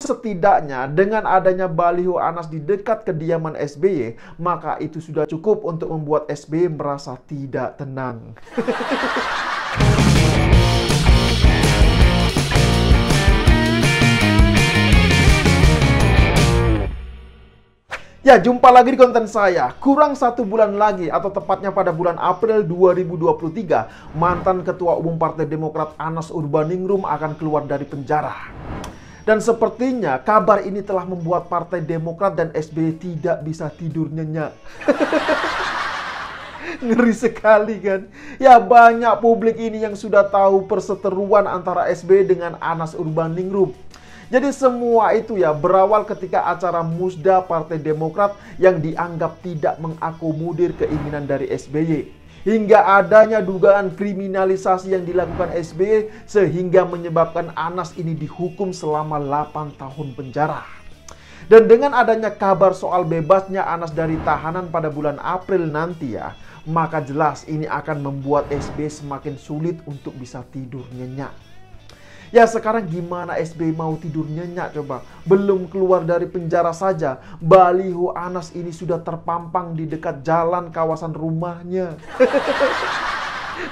setidaknya dengan adanya baliho Anas di dekat kediaman SBY, maka itu sudah cukup untuk membuat SBY merasa tidak tenang. Ya, jumpa lagi di konten saya. Kurang 1 bulan lagi, atau tepatnya pada bulan April 2023, mantan Ketua Umum Partai Demokrat Anas Urbaningrum akan keluar dari penjara. Dan sepertinya kabar ini telah membuat Partai Demokrat dan SBY tidak bisa tidur nyenyak. Ngeri sekali kan? Ya, banyak publik ini yang sudah tahu perseteruan antara SBY dengan Anas Urbaningrum. Jadi semua itu ya berawal ketika acara Musda Partai Demokrat yang dianggap tidak mengakomodir keinginan dari SBY. Hingga adanya dugaan kriminalisasi yang dilakukan SBY sehingga menyebabkan Anas ini dihukum selama 8 tahun penjara. Dan dengan adanya kabar soal bebasnya Anas dari tahanan pada bulan April nanti ya, maka jelas ini akan membuat SBY semakin sulit untuk bisa tidur nyenyak. Ya, sekarang gimana SBY mau tidur nyenyak coba? Belum keluar dari penjara saja, baliho Anas ini sudah terpampang di dekat jalan kawasan rumahnya.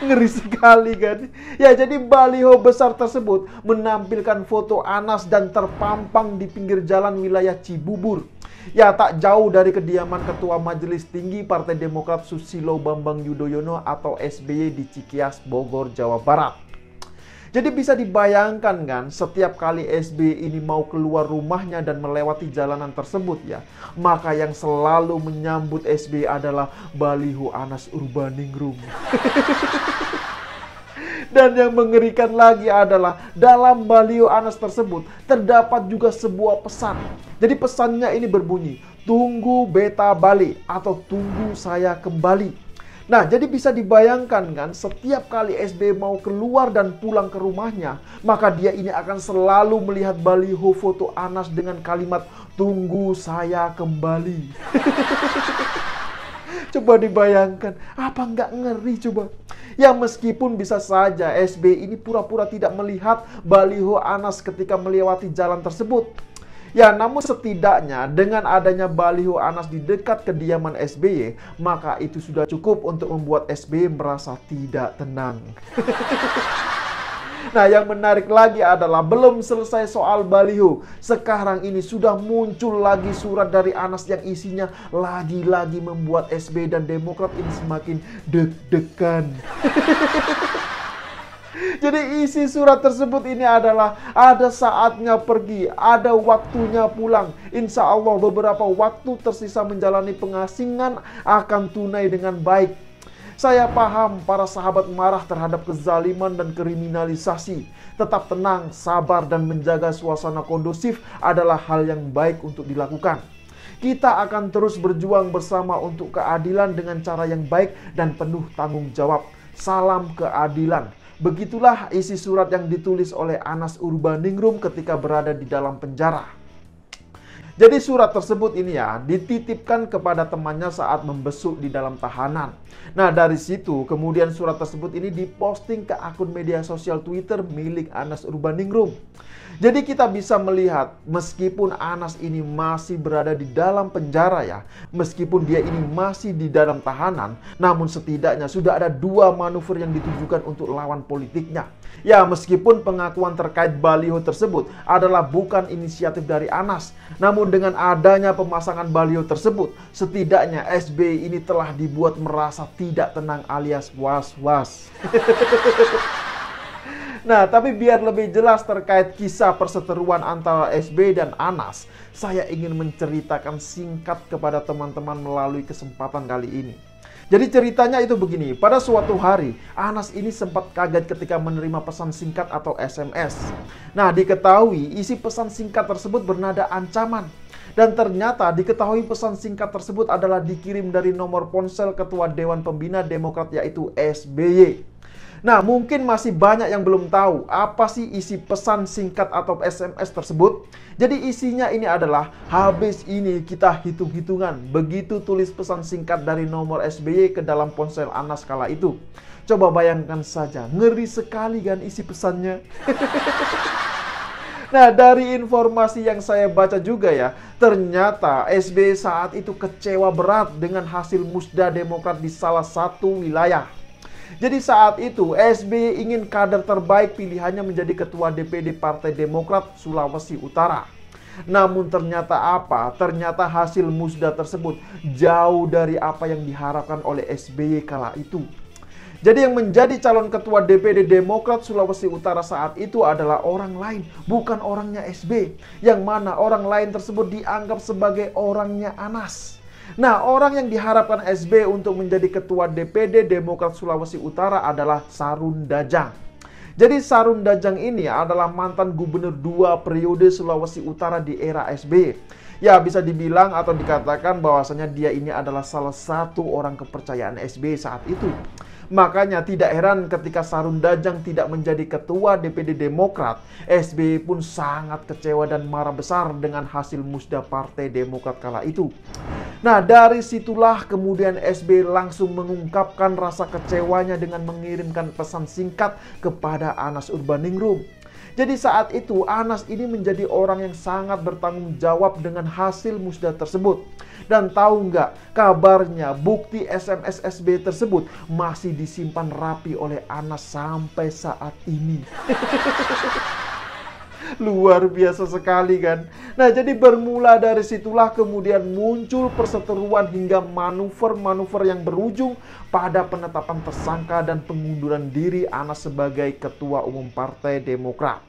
Ngeri sekali kan? Ya, jadi baliho besar tersebut menampilkan foto Anas dan terpampang di pinggir jalan wilayah Cibubur. Ya, tak jauh dari kediaman Ketua Majelis Tinggi Partai Demokrat Susilo Bambang Yudhoyono atau SBY di Cikias, Bogor, Jawa Barat. Jadi bisa dibayangkan kan, setiap kali SBY ini mau keluar rumahnya dan melewati jalanan tersebut ya, maka yang selalu menyambut SBY adalah baliho Anas Urbaningrum. Dan yang mengerikan lagi adalah dalam baliho Anas tersebut terdapat juga sebuah pesan. Jadi pesannya ini berbunyi, "Tunggu beta balik" atau "Tunggu saya kembali". Nah, jadi bisa dibayangkan kan, setiap kali SBY mau keluar dan pulang ke rumahnya, maka dia ini akan selalu melihat baliho foto Anas dengan kalimat "Tunggu saya kembali". Coba dibayangkan, apa nggak ngeri coba? Ya, meskipun bisa saja SBY ini pura-pura tidak melihat baliho Anas ketika melewati jalan tersebut. Ya, namun setidaknya dengan adanya baliho Anas di dekat kediaman SBY, maka itu sudah cukup untuk membuat SBY merasa tidak tenang. Nah, yang menarik lagi adalah belum selesai soal baliho. Sekarang ini sudah muncul lagi surat dari Anas yang isinya lagi-lagi membuat SBY dan Demokrat ini semakin deg-degan. Jadi isi surat tersebut ini adalah ada saatnya pergi, ada waktunya pulang. Insya Allah beberapa waktu tersisa menjalani pengasingan akan tunai dengan baik. Saya paham para sahabat marah terhadap kezaliman dan kriminalisasi. Tetap tenang, sabar, dan menjaga suasana kondusif adalah hal yang baik untuk dilakukan. Kita akan terus berjuang bersama untuk keadilan dengan cara yang baik dan penuh tanggung jawab. Salam keadilan. Begitulah isi surat yang ditulis oleh Anas Urbaningrum ketika berada di dalam penjara. Jadi surat tersebut ini ya dititipkan kepada temannya saat membesuk di dalam tahanan. Nah, dari situ kemudian surat tersebut ini diposting ke akun media sosial Twitter milik Anas Urbaningrum. Jadi kita bisa melihat meskipun Anas ini masih berada di dalam penjara ya, meskipun dia ini masih di dalam tahanan, namun setidaknya sudah ada 2 manuver yang ditujukan untuk lawan politiknya. Ya, meskipun pengakuan terkait baliho tersebut adalah bukan inisiatif dari Anas, namun dengan adanya pemasangan baliho tersebut, setidaknya SBY ini telah dibuat merasa tidak tenang alias was-was. Nah, tapi biar lebih jelas terkait kisah perseteruan antara SBY dan Anas, saya ingin menceritakan singkat kepada teman-teman melalui kesempatan kali ini. Jadi ceritanya itu begini, pada suatu hari Anas ini sempat kaget ketika menerima pesan singkat atau SMS. Nah, diketahui isi pesan singkat tersebut bernada ancaman. Dan ternyata diketahui pesan singkat tersebut adalah dikirim dari nomor ponsel Ketua Dewan Pembina Demokrat yaitu SBY. Nah, mungkin masih banyak yang belum tahu apa sih isi pesan singkat atau SMS tersebut. Jadi isinya ini adalah, habis ini kita hitung-hitungan. Begitu tulis pesan singkat dari nomor SBY ke dalam ponsel Anas kala itu. Coba bayangkan saja, ngeri sekali kan isi pesannya. Nah, dari informasi yang saya baca juga ya, ternyata SBY saat itu kecewa berat dengan hasil musda Demokrat di salah satu wilayah. Jadi saat itu SBY ingin kader terbaik pilihannya menjadi ketua DPD Partai Demokrat Sulawesi Utara. Namun ternyata apa? Ternyata hasil musda tersebut jauh dari apa yang diharapkan oleh SBY kala itu. Jadi yang menjadi calon ketua DPD Demokrat Sulawesi Utara saat itu adalah orang lain, bukan orangnya SBY. Yang mana orang lain tersebut dianggap sebagai orangnya Anas. Nah, orang yang diharapkan SBY untuk menjadi ketua DPD Demokrat Sulawesi Utara adalah Sarun Dajang. Jadi Sarun Dajang ini adalah mantan gubernur 2 periode Sulawesi Utara di era SBY. Ya, bisa dibilang atau dikatakan bahwasanya dia ini adalah salah satu orang kepercayaan SBY saat itu. Makanya tidak heran ketika Sarun Dajang tidak menjadi ketua DPD Demokrat, SBY pun sangat kecewa dan marah besar dengan hasil musda Partai Demokrat kala itu. Nah, dari situlah kemudian SBY langsung mengungkapkan rasa kecewanya dengan mengirimkan pesan singkat kepada Anas Urbaningrum. Jadi saat itu Anas ini menjadi orang yang sangat bertanggung jawab dengan hasil musda tersebut. Dan tahu nggak, kabarnya bukti SMS SBY tersebut masih disimpan rapi oleh Anas sampai saat ini. Luar biasa sekali kan. Nah, jadi bermula dari situlah kemudian muncul perseteruan hingga manuver-manuver yang berujung pada penetapan tersangka dan pengunduran diri Anas sebagai Ketua Umum Partai Demokrat.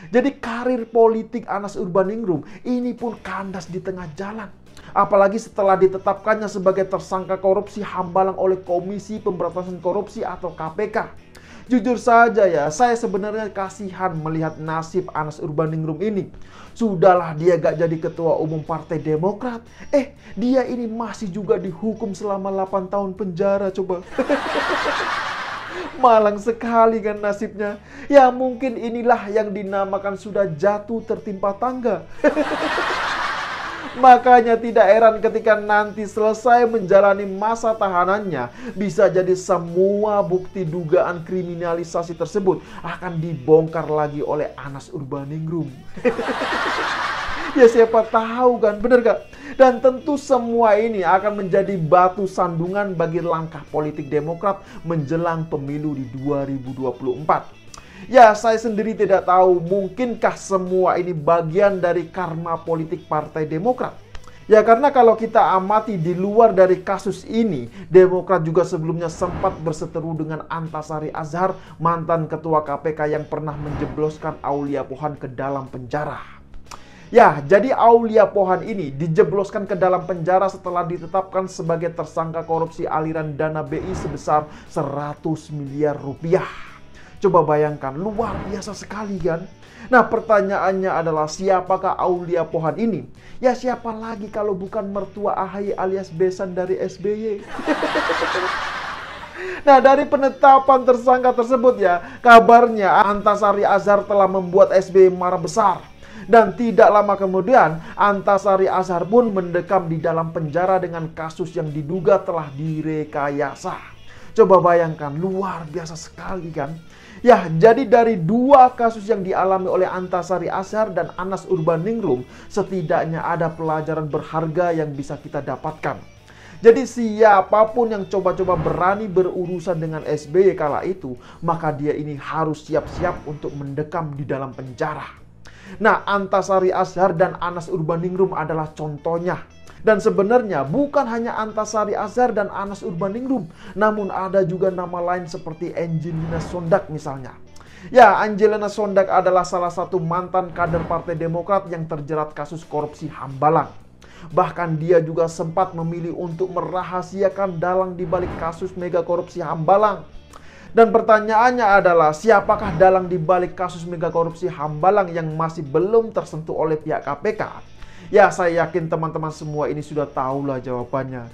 Jadi karir politik Anas Urbaningrum ini pun kandas di tengah jalan. Apalagi setelah ditetapkannya sebagai tersangka korupsi Hambalang oleh Komisi Pemberantasan Korupsi atau KPK. Jujur saja ya, saya sebenarnya kasihan melihat nasib Anas Urbaningrum ini. Sudahlah dia gak jadi ketua umum Partai Demokrat. Dia ini masih juga dihukum selama 8 tahun penjara coba. Malang sekali kan nasibnya. Ya mungkin inilah yang dinamakan sudah jatuh tertimpa tangga. Makanya tidak heran ketika nanti selesai menjalani masa tahanannya, bisa jadi semua bukti dugaan kriminalisasi tersebut akan dibongkar lagi oleh Anas Urbaningrum. Ya siapa tahu kan, bener gak? Dan tentu semua ini akan menjadi batu sandungan bagi langkah politik Demokrat menjelang pemilu di 2024. Ya, saya sendiri tidak tahu mungkinkah semua ini bagian dari karma politik Partai Demokrat. Ya, karena kalau kita amati di luar dari kasus ini, Demokrat juga sebelumnya sempat berseteru dengan Antasari Azhar, mantan ketua KPK yang pernah menjebloskan Aulia Pohan ke dalam penjara. Ya, jadi Aulia Pohan ini dijebloskan ke dalam penjara setelah ditetapkan sebagai tersangka korupsi aliran dana BI sebesar 100 miliar rupiah. Coba bayangkan, luar biasa sekali kan? Nah, pertanyaannya adalah siapakah Aulia Pohan ini? Ya siapa lagi kalau bukan mertua AHY alias besan dari SBY? Nah, dari penetapan tersangka tersebut ya, kabarnya Antasari Azhar telah membuat SBY marah besar. Dan tidak lama kemudian, Antasari Azhar pun mendekam di dalam penjara dengan kasus yang diduga telah direkayasa. Coba bayangkan, luar biasa sekali kan? Ya, jadi dari 2 kasus yang dialami oleh Antasari Azhar dan Anas Urbaningrum, setidaknya ada pelajaran berharga yang bisa kita dapatkan. Jadi siapapun yang coba-coba berani berurusan dengan SBY kala itu, maka dia ini harus siap-siap untuk mendekam di dalam penjara. Nah, Antasari Azhar dan Anas Urbaningrum adalah contohnya. Dan sebenarnya bukan hanya Antasari Azhar dan Anas Urbaningrum, namun ada juga nama lain seperti Angelina Sondak misalnya. Ya, Angelina Sondak adalah salah satu mantan kader Partai Demokrat yang terjerat kasus korupsi Hambalang. Bahkan dia juga sempat memilih untuk merahasiakan dalang di balik kasus mega korupsi Hambalang. Dan pertanyaannya adalah siapakah dalang di balik kasus mega korupsi Hambalang yang masih belum tersentuh oleh pihak KPK? Ya, saya yakin teman-teman semua ini sudah tahulah jawabannya.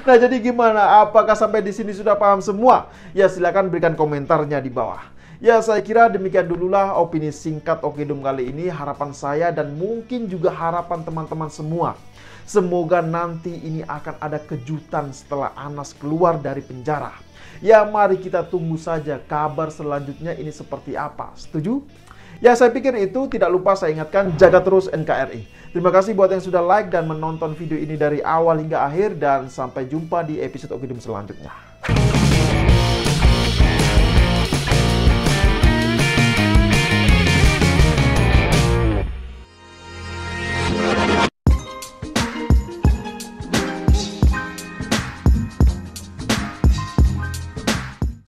Nah, jadi gimana? Apakah sampai di sini sudah paham semua? Ya, silakan berikan komentarnya di bawah. Ya, saya kira demikian dululah opini singkat Okedum kali ini. Harapan saya dan mungkin juga harapan teman-teman semua. Semoga nanti ini akan ada kejutan setelah Anas keluar dari penjara. Ya, mari kita tunggu saja kabar selanjutnya ini seperti apa. Setuju? Ya, saya pikir itu. Tidak lupa saya ingatkan, jaga terus NKRI. Terima kasih buat yang sudah like dan menonton video ini dari awal hingga akhir, dan sampai jumpa di episode Okedum selanjutnya.